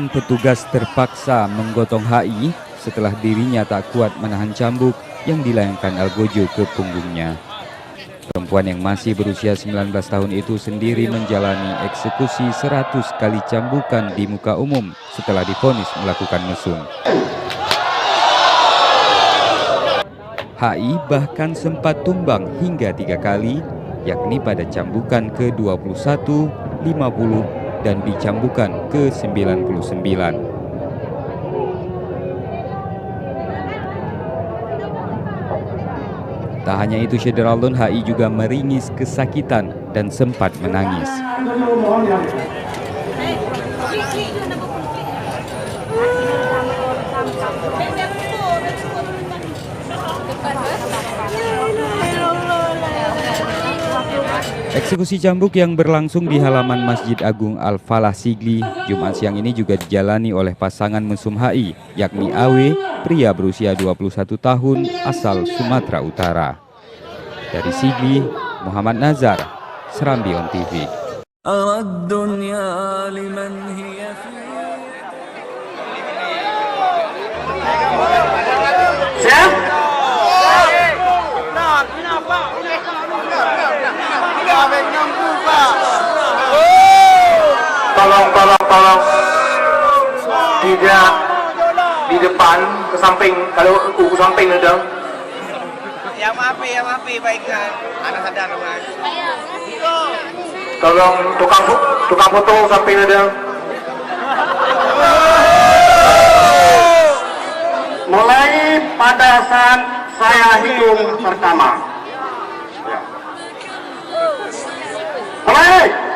Ratusan petugas terpaksa menggotong HI setelah dirinya tak kuat menahan cambuk yang dilayangkan Algojo ke punggungnya. Perempuan yang masih berusia 19 tahun itu sendiri menjalani eksekusi 100 kali cambukan di muka umum setelah divonis melakukan mesum. HI bahkan sempat tumbang hingga 3 kali, yakni pada cambukan ke-21, 50, dan di cambukan ke-99. Tak hanya itu, Syederaldon HI juga meringis kesakitan dan sempat menangis. Eksekusi cambuk yang berlangsung di halaman Masjid Agung Al-Falah Sigli Jumat siang ini juga dijalani oleh pasangan mesum HI, yakni Awe, pria berusia 21 tahun asal Sumatera Utara. Dari Sigli, Muhammad Nazar, Serambi On TV. Tolong tidak di depan, ke samping. Kalau ke samping ada. Yang maaf baikkan. Anak sadar Mas. Tolong tukang foto samping ada. Mulai pada saat saya hitung pertama. Mulai.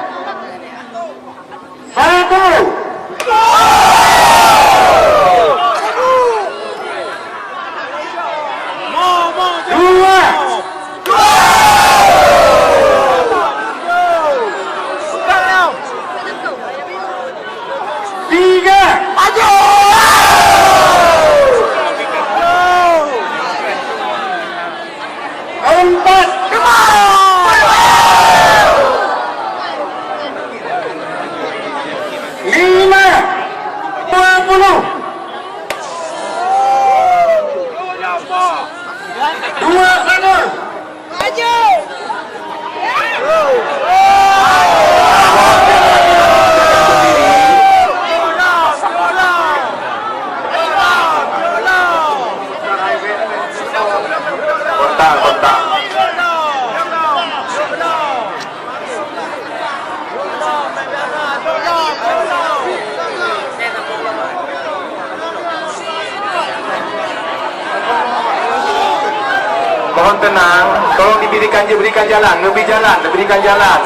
'Mohon tenang, tolong diberikan jalan, diberikan jalan.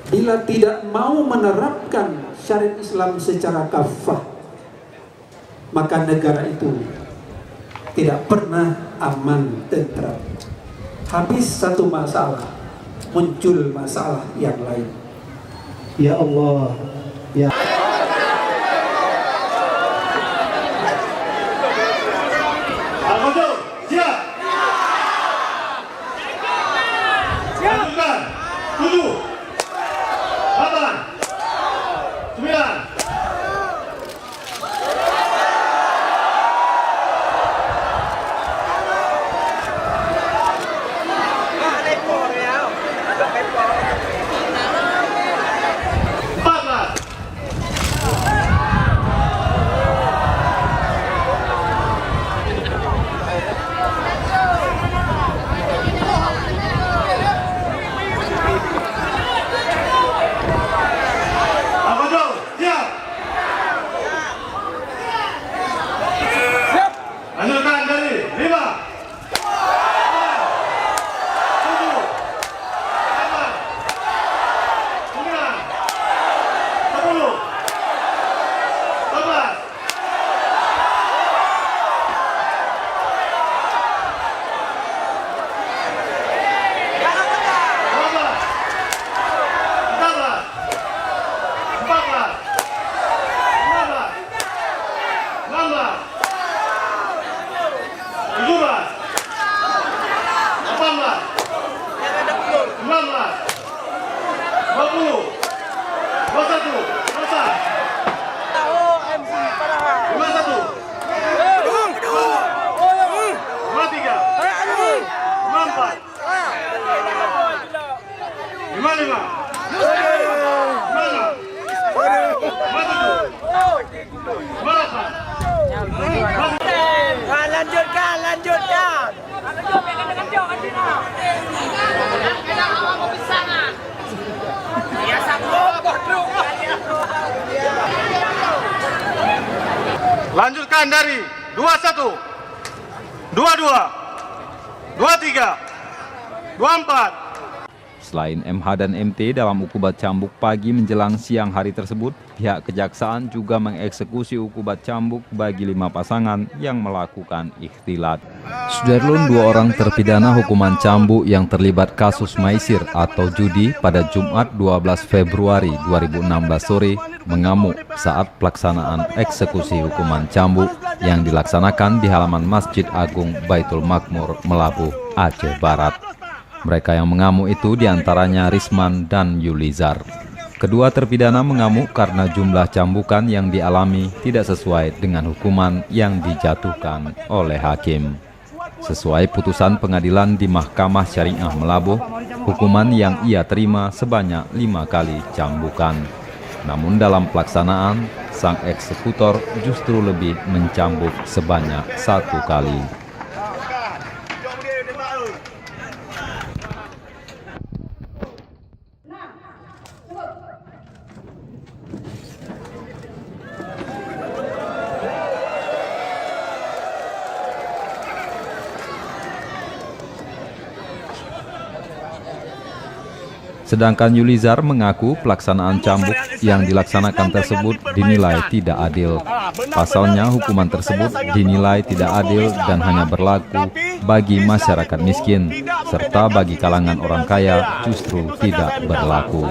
Bila tidak mau menerapkan syariat Islam secara kafah, maka negara itu tidak pernah aman tentram. Habis satu masalah, muncul masalah yang lain. Ya Allah, ya Lanjutkan dari 21, 22, 23, 24. Selain MH dan MT dalam ukubat cambuk pagi menjelang siang hari tersebut, pihak kejaksaan juga mengeksekusi ukubat cambuk bagi 5 pasangan yang melakukan ikhtilat. Sudarlun, 2 orang terpidana hukuman cambuk yang terlibat kasus maisir atau judi pada Jumat 12 Februari 2016 sore mengamuk saat pelaksanaan eksekusi hukuman cambuk yang dilaksanakan di halaman Masjid Agung Baitul Makmur, Melabuh, Aceh Barat. Mereka yang mengamuk itu diantaranya Risman dan Yulizar. Kedua terpidana mengamuk karena jumlah cambukan yang dialami tidak sesuai dengan hukuman yang dijatuhkan oleh hakim. Sesuai putusan pengadilan di Mahkamah Syariah Melabuh, hukuman yang ia terima sebanyak 5 kali cambukan. Namun dalam pelaksanaan, sang eksekutor justru lebih mencambuk sebanyak 1 kali. Sedangkan Yulizar mengaku pelaksanaan cambuk yang dilaksanakan tersebut dinilai tidak adil. Pasalnya hukuman tersebut dinilai tidak adil dan hanya berlaku bagi masyarakat miskin, serta bagi kalangan orang kaya justru tidak berlaku.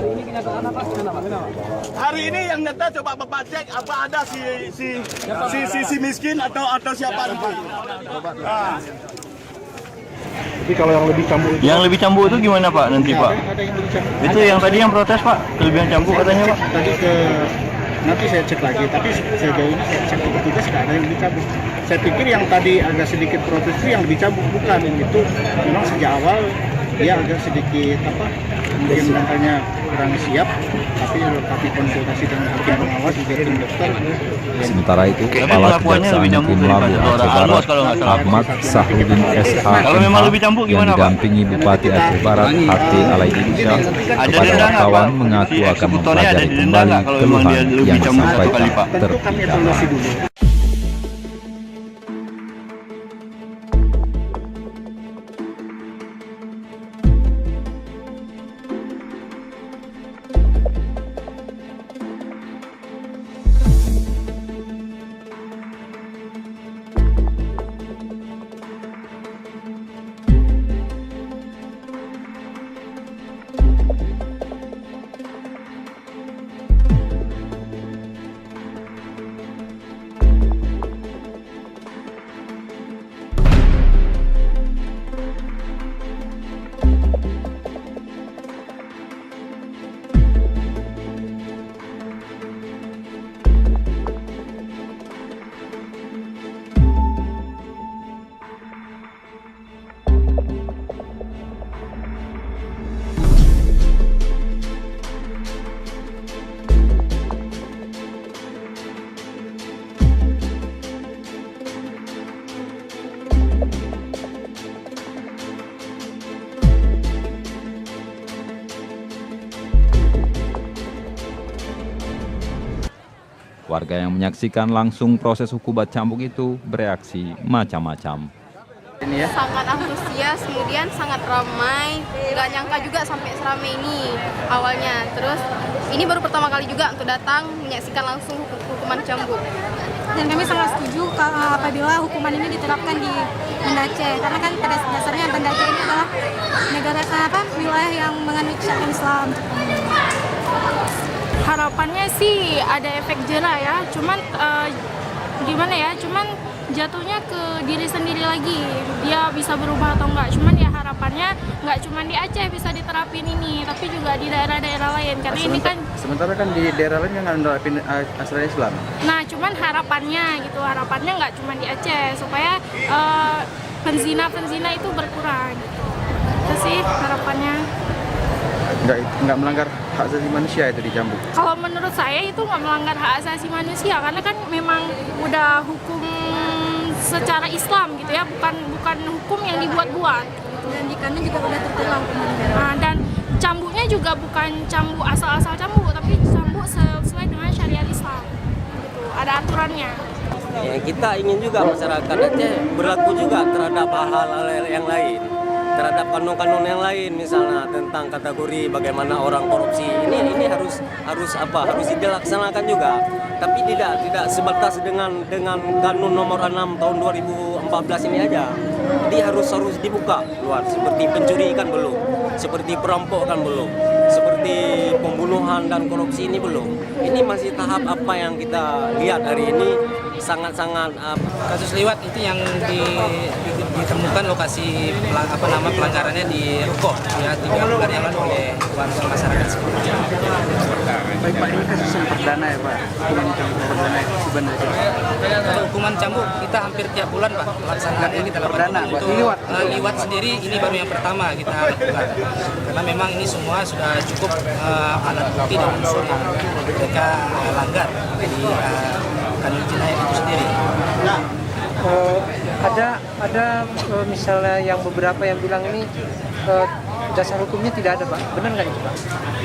Hari ini yang neta coba Bapak cek apa ada si miskin atau siapa nanti. Tapi kalau yang lebih cambuk itu? Yang lebih cambuk itu gimana Pak nanti Pak? Itu yang tadi yang protes Pak, kelebihan cambuk katanya Pak. Nanti saya cek lagi, tapi sejauh ini saya cek petugas tidak ada yang lebih cambuk. Saya pikir yang tadi agak sedikit protes itu yang lebih cambuk, bukan. Itu memang sejak awal dia agak sedikit mungkin katanya kurang siap, tapi konsultasi dengan hakim pengawas juga tim dokter. Sementara itu, Kepala Kejaksaan Negeri Melabuh Aceh Barat, Ahmad Sahrudin SH yang didampingi Bupati Aceh Barat, HT Alaidin Syah, kepada wartawan mengaku akan mempelajari kembali keluhan yang disampaikan terpidana. Warga yang menyaksikan langsung proses hukubat cambuk itu bereaksi macam-macam. Sangat antusias, kemudian sangat ramai, nggak nyangka juga sampai seramai ini awalnya. Terus ini baru pertama kali juga untuk datang menyaksikan langsung hukuman cambuk. Dan kami sangat setuju apabila hukuman ini diterapkan di Banda Aceh, karena kan pada dasarnya Banda Aceh ini adalah negara wilayah yang menganut syariat Islam. Harapannya sih ada efek jerah ya, cuman gimana ya, cuman jatuhnya ke diri sendiri lagi, dia bisa berubah atau enggak. Cuman ya harapannya nggak cuma di Aceh bisa diterapin ini, tapi juga di daerah-daerah lain, karena ini kan sementara kan di daerah lain yang nggak menerapin ajaran Islam. nah cuman harapannya gitu, harapannya nggak cuma di Aceh supaya penzina itu berkurang gitu. Itu sih harapannya. Nggak melanggar hak asasi manusia itu di Cambuk. Kalau menurut saya itu nggak melanggar hak asasi manusia, karena kan memang udah hukum secara Islam gitu ya, bukan hukum yang dibuat-buat. Dan di kanan juga udah tertera hukuman berat. Nah, dan cambuknya juga bukan cambuk asal-asal cambuk, tapi cambuk sesuai dengan syariat Islam. Gitu. Ada aturannya. Ya, kita ingin juga masyarakat Aceh berlaku juga terhadap hal-hal yang lain, terhadap kanon-kanon yang lain, misalnya tentang kategori bagaimana orang korupsi ini harus dilaksanakan juga, tapi tidak sebatas dengan kanun nomor 6 tahun 2014 ini aja. Jadi harus dibuka luar, seperti pencuri kan belum, seperti perampok kan belum, seperti pembunuhan dan korupsi ini belum. Ini masih tahap apa yang kita lihat hari ini, sangat-sangat kasus liwat itu yang ditemukan lokasi pelanggarannya di Ruko ya, 3 bulan yang lalu oleh warga masyarakat sekitar. Baik Pak, ini kasus yang perdana ya Pak, hukuman cambuk perdana itu sebenarnya. Kalau hukuman cambuk kita hampir tiap bulan Pak pelaksanaannya kita lakukan. Untuk liwat sendiri ini baru yang pertama kita lakukan, karena memang ini semua sudah cukup alat bukti dan unsur yang mereka langgar di kanun jenayah itu sendiri. Ada misalnya yang beberapa yang bilang ini dasar hukumnya tidak ada Pak, benar nggak itu Pak?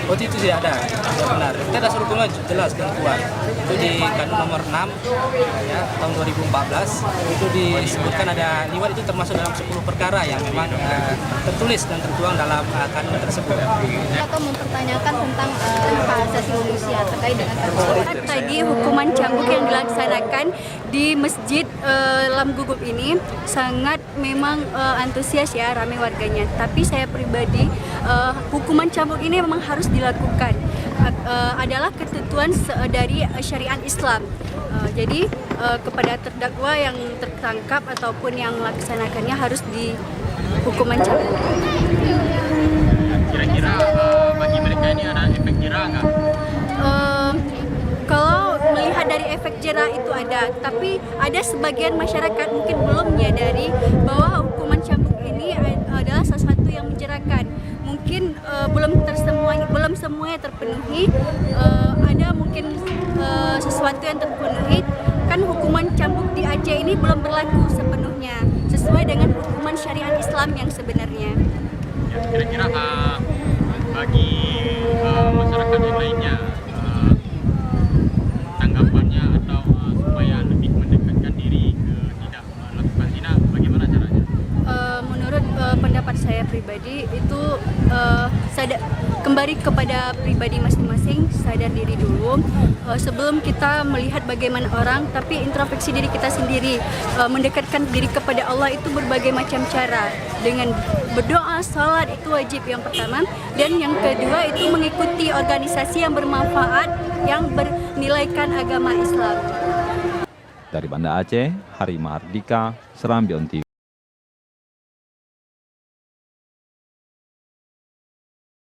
Oh itu tidak ada, tidak benar. Kita dasar hukumnya jelas dan kuat. Itu di kanun nomor 6 ya, tahun 2014 itu disebutkan ada liwat itu termasuk dalam 10 perkara yang memang tertulis dan tertuang dalam kanun tersebut. Atau mempertanyakan tentang hak asasi manusia terkait dengan kasus Tadi hukuman cambuk yang dilaksanakan di Masjid Lam Guguk ini sangat memang antusias ya, ramai warganya. Tapi saya pribadi hukuman cambuk ini memang harus dilakukan, adalah ketentuan dari syariat Islam. Jadi kepada terdakwa yang tertangkap ataupun yang melaksanakannya harus di hukuman cambuk. Kira-kira bagi mereka ini ada efek jerah nggak? Kalau melihat dari efek jerah itu ada, tapi ada sebagian masyarakat mungkin belum menyadari bahwa hukuman cambuk ini adalah sesuatu yang menjerahkan. Mungkin belum semuanya terpenuhi, ada mungkin sesuatu yang terpenuhi. Kan hukuman cambuk di Aceh ini belum berlaku sepenuhnya sesuai dengan hukuman syariat Islam yang sebenarnya. Ya, kira-kira bagi masyarakat yang lainnya tanggapannya atau supaya lebih mendekatkan diri ke tidak melakukan zina, bagaimana caranya? Menurut pendapat saya pribadi itu kembali kepada pribadi masing-masing, sadar diri dulu sebelum kita melihat bagaimana orang, tapi introspeksi diri kita sendiri, mendekatkan diri kepada Allah itu berbagai macam cara, dengan berdoa, salat itu wajib yang pertama, dan yang kedua itu mengikuti organisasi yang bermanfaat yang bernilaikan agama Islam. Dari Banda Aceh, Hari Mahardika, Serambi On TV.